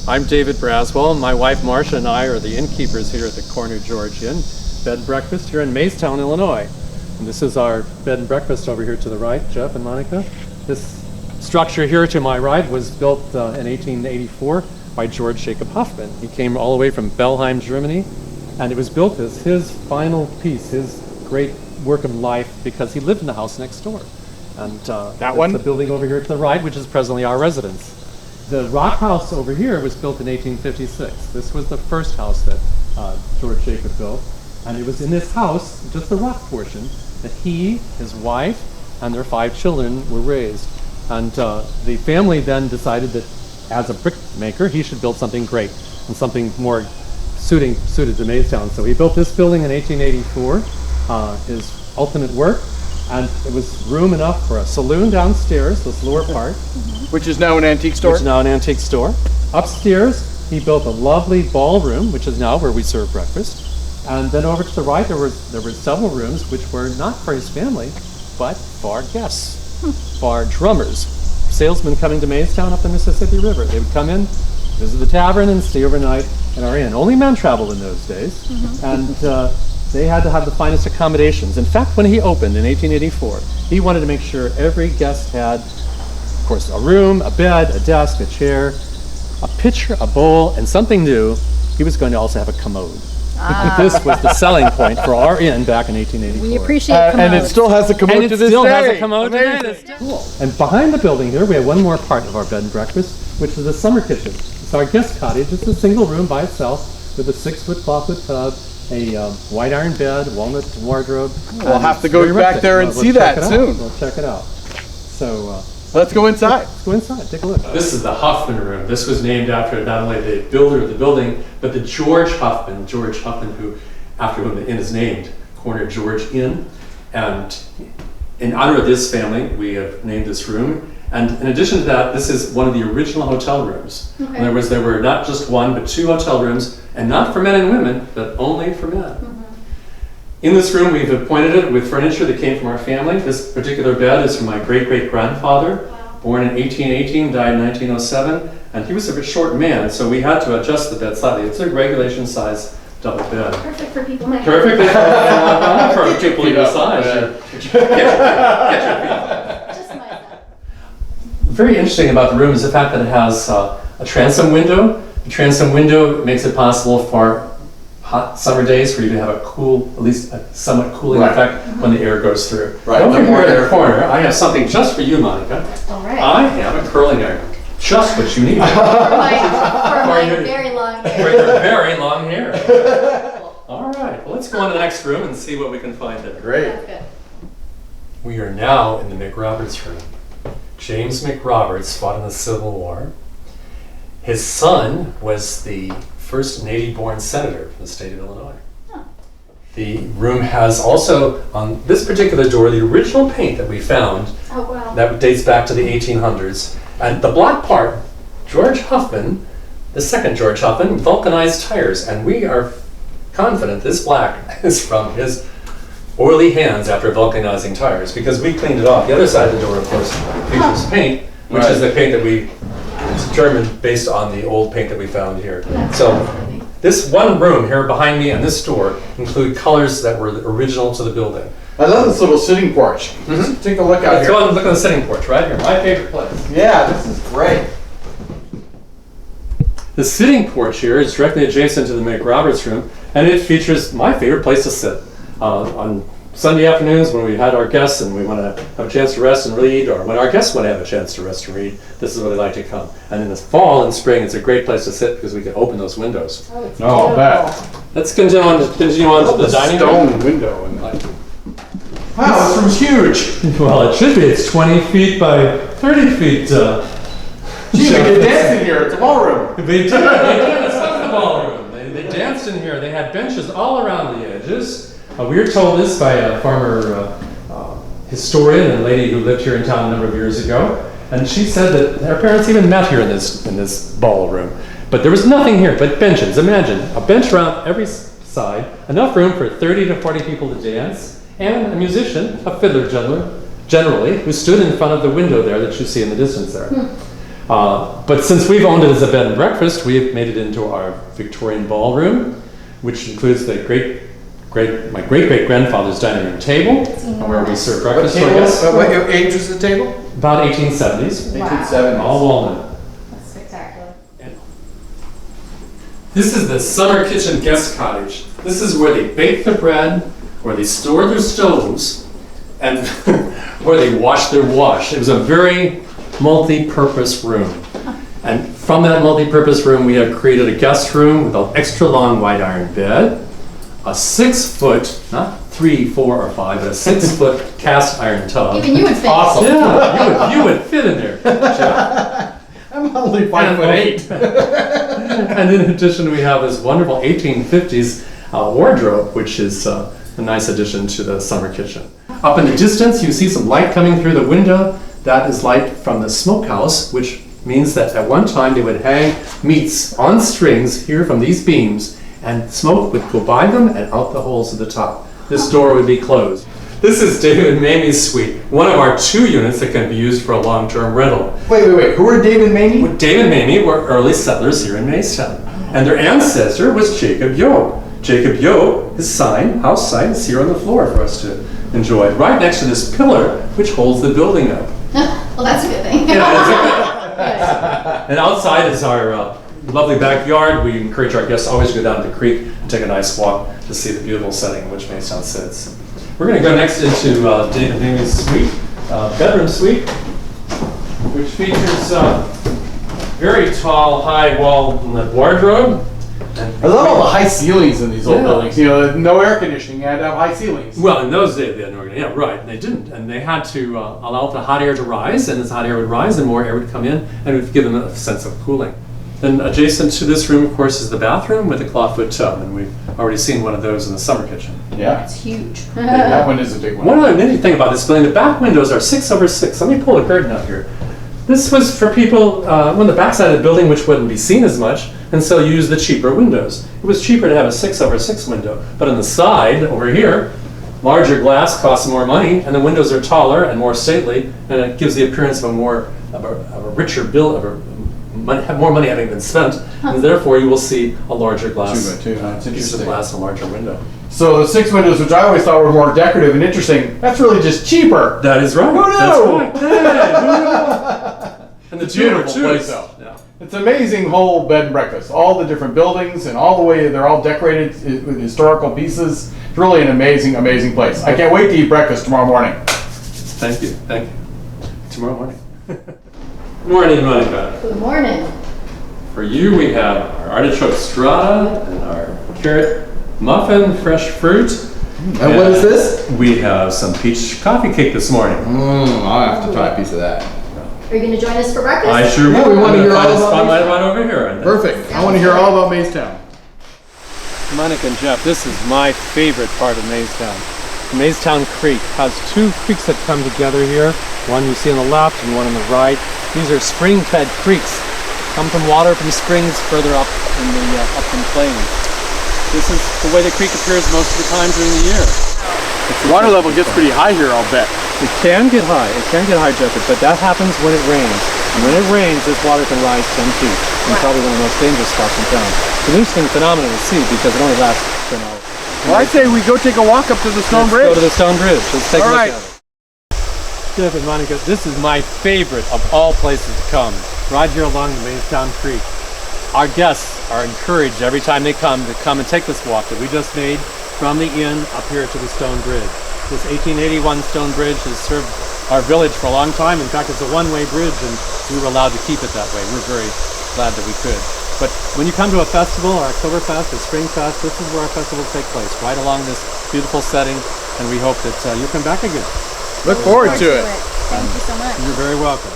I'm David Braswell. My wife Marcia and I are the innkeepers here at the Corner George Inn Bed and Breakfast here in Maystown, Illinois. And this is our bed and breakfast over here to the right, Jeff and Monica. This structure here to my right was built in 1884 by George Jacob Hoffman. He came all the way from Belheim, Germany, and it was built as his final piece, his great work of life, because he lived in the house next door. And that one? The building over here to the right, which is presently our residence. The rock house over here was built in 1856. This was the first house that George Jacob built. And it was in this house, just the rock portion, that he, his wife, and their 5 children were raised. And the family then decided that as a brick maker, he should build something great and something more suited to Maystown. So he built this building in 1884, his ultimate work. And it was room enough for a saloon downstairs, this lower part. Which is now an antique store? Which is now an antique store. Upstairs, he built a lovely ballroom, which is now where we serve breakfast. And then over to the right, there were several rooms which were not for his family, but for our guests, for our drummers, salesmen coming to Maystown up the Mississippi River. They would come in, visit the tavern, and stay overnight in our inn. Only men traveled in those days. And they had to have the finest accommodations. In fact, when he opened in 1884, he wanted to make sure every guest had, of course, a room, a bed, a desk, a chair, a pitcher, a bowl, and something new. He was going to also have a commode. This was the selling point for our inn back in 1884. We appreciate commodes. And it still has a commode to this day. And it still has a commode today. Amazing. That's cool. And behind the building here, we have one more part of our bed and breakfast, which is a summer kitchen. It's our guest cottage. It's a single room by itself with a 6-foot clawfoot tub, a white iron bed, walnut wardrobe. We'll have to go back there and see that soon. We'll check it out. So let's go inside. Let's go inside. Take a look. This is the Hoffman room. This was named after not only the builder of the building, but the George Hoffman, who, after whom the inn is named, Corner George Inn. And in honor of this family, we have named this room. And in addition to that, this is one of the original hotel rooms. Okay. In other words, there were not just 1, but 2 hotel rooms, and not for men and women, but only for men. In this room, we've appointed it with furniture that came from our family. This particular bed is from my great-great-grandfather, born in 1818, died in 1907, and he was a short man, so we had to adjust the bed slightly. It's a regulation size double bed. Perfect for people my age. Perfectly for people your size. Get your feet. Just my size. Very interesting about the room is the fact that it has a transom window. The transom window makes it possible for hot summer days for you to have a cool, at least a somewhat cooling effect when the air goes through. Right. Over here in the corner, I have something just for you, Monica. All right. I have a curling iron. Just what you need. For my very long hair. For your very long hair. All right. Well, let's go on to the next room and see what we can find in it. Great. That's good. We are now in the McRoberts room. James McRoberts fought in the Civil War. His son was the first native-born senator from the state of Illinois. Oh. The room has also, on this particular door, the original paint that we found. Oh, wow. That dates back to the 1800s. And the black part, George Huffman, the second George Huffman, vulcanized tires. And we are confident this black is from his oily hands after vulcanizing tires, because we cleaned it off. The other side of the door, of course, features paint, which is the paint that we determined based on the old paint that we found here. So this one room here behind me and this door include colors that were original to the building. I love this little sitting porch. Just take a look out Let's here. go and look at the sitting porch right here, my favorite place. Yeah, this is great. The sitting porch here is directly adjacent to the McRoberts room, and it features my favorite place to sit. On Sunday afternoons when we had our guests and we want to have a chance to rest and read, or when our guests want to have a chance to rest and read, this is where they like to come. And in the fall and spring, it's a great place to sit because we can open those windows. Oh, it's Oh, I bet. Let's continue on to the dining room. Stone window. And wow, this room's huge. Well, it should be. It's 20 feet by 30 feet. Gee, they could dance in here. It's a ballroom. They did. It's not the ballroom. They danced in here. They had benches all around the edges. We were told this by a former historian and lady who lived here in town a number of years ago, and she said that her parents even met here in this ballroom. But there was nothing here but benches. Imagine a bench around every side, enough room for 30 to 40 people to dance, and a musician, a fiddler generally, who stood in front of the window there that you see in the distance there. But since we've owned it as a bed and breakfast, we've made it into our Victorian ballroom, which includes the my great-great-grandfather's dining room table, where we serve breakfast for guests. What age was the table? About 1870s. Wow. 1870s. All walnut. That's spectacular. This is the summer kitchen guest cottage. This is where they bake their bread, where they store their stoves, and where they wash their wash. It was a very multi-purpose room. And from that multi-purpose room, we have created a guest room with an extra long white iron bed, a 6-foot, not 3, 4, or 5, but a 6-foot cast iron tub. Even you would fit. Awesome. Yeah, you would fit in there, Jeff. I'm only 5'8". And in addition, we have this wonderful 1850s wardrobe, which is a nice addition to the summer kitchen. Up in the distance, you see some light coming through the window. That is light from the smokehouse, which means that at one time they would hang meats on strings here from these beams, and smoke would go by them and out the holes at the top. This door would be closed. This is David and Mamie's suite, one of our 2 units that can be used for a long-term rental. Wait. Who are Dave and Mamie? Dave and Mamie were early settlers here in Maystown, and their ancestor was Jacob Yo. Jacob Yo, his house sign, is here on the floor for us to enjoy, right next to this pillar which holds the building up. Well, that's a good thing. And outside is our lovely backyard. We encourage our guests always to go down to the creek and take a nice walk to see the beautiful setting in which Maystown sits. We're going to go next into Dave and Mamie's suite, bedroom suite, which features very tall, high wall wardrobe. I love all the high ceilings in these old buildings. You know, no air conditioning, you had to have high ceilings. Well, in those days they had no organ. Yeah, right. They didn't, and they had to allow the hot air to rise, and as hot air would rise, and more air would come in, and it would give them a sense of cooling. Then adjacent to this room, of course, is the bathroom with a clawfoot tub, and we've already seen one of those in the summer kitchen. Yeah, It's huge. that one is a big one. One other nifty thing about this building, the back windows are 6/6. Let me pull the curtain out here. This was for people on the backside of the building, which wouldn't be seen as much, and so use the cheaper windows. It was cheaper to have a 6/6 window, but on the side over here, larger glass costs more money, and the windows are taller and more stately, and it gives the appearance of a richer build, have more money having been spent, and therefore you will see a larger glass, 2 by 2. That's piece of interesting. glass and a larger window. So the 6 windows, which I always thought were more decorative and interesting, that's really just cheaper. That is right. Who knew? That's right. Hey, who knew? And the Beautiful two place, though. Yeah. It's an amazing whole bed and breakfast. All the different buildings and all the way they're all decorated with historical pieces. It's really an amazing, amazing place. I can't wait to eat breakfast tomorrow morning. Thank you. Tomorrow morning. Morning, Monica. Good morning. For you, we have our artichoke strata and our carrot muffin, fresh fruit. And what is this? We have some peach coffee cake this morning. I'll have to try a piece of that. Are you going to join us for breakfast? I sure Yeah, will. we want to hear all about spotlight Maystown. right over here. Perfect. I want to hear all about Maystown. Monica and Jeff, this is my favorite part of Maystown. Maystown Creek has 2 creeks that come together here. One you see on the left and one on the right. These are spring-fed creeks. Come from water from springs further up in the upland plains. This is the way the creek appears most of the time during the year. The water level gets pretty high here, I'll bet. It can get high. It can get high, Jeff, but that happens when it rains. And when it rains, this water can rise 10 feet. And probably one of the most dangerous spots in town. It's an interesting phenomenon to see because it only lasts for an hour. Well, I'd say we go take a walk up to the stone bridge. Let's go to the stone bridge. Let's take a All look right. at it. Jeff and Monica, this is my favorite of all places to come. Right here along the Maystown Creek. Our guests are encouraged every time they come to come and take this walk that we just made from the inn up here to the stone bridge. This 1881 stone bridge has served our village for a long time. In fact, it's a one-way bridge and we were allowed to keep it that way. We're very glad that we could. But when you come to a festival, our Oktoberfest, or Springfest, this is where our festivals take place, right along this beautiful setting, and we hope that you'll come back again. Look forward to it. Thank you so much. You're very welcome.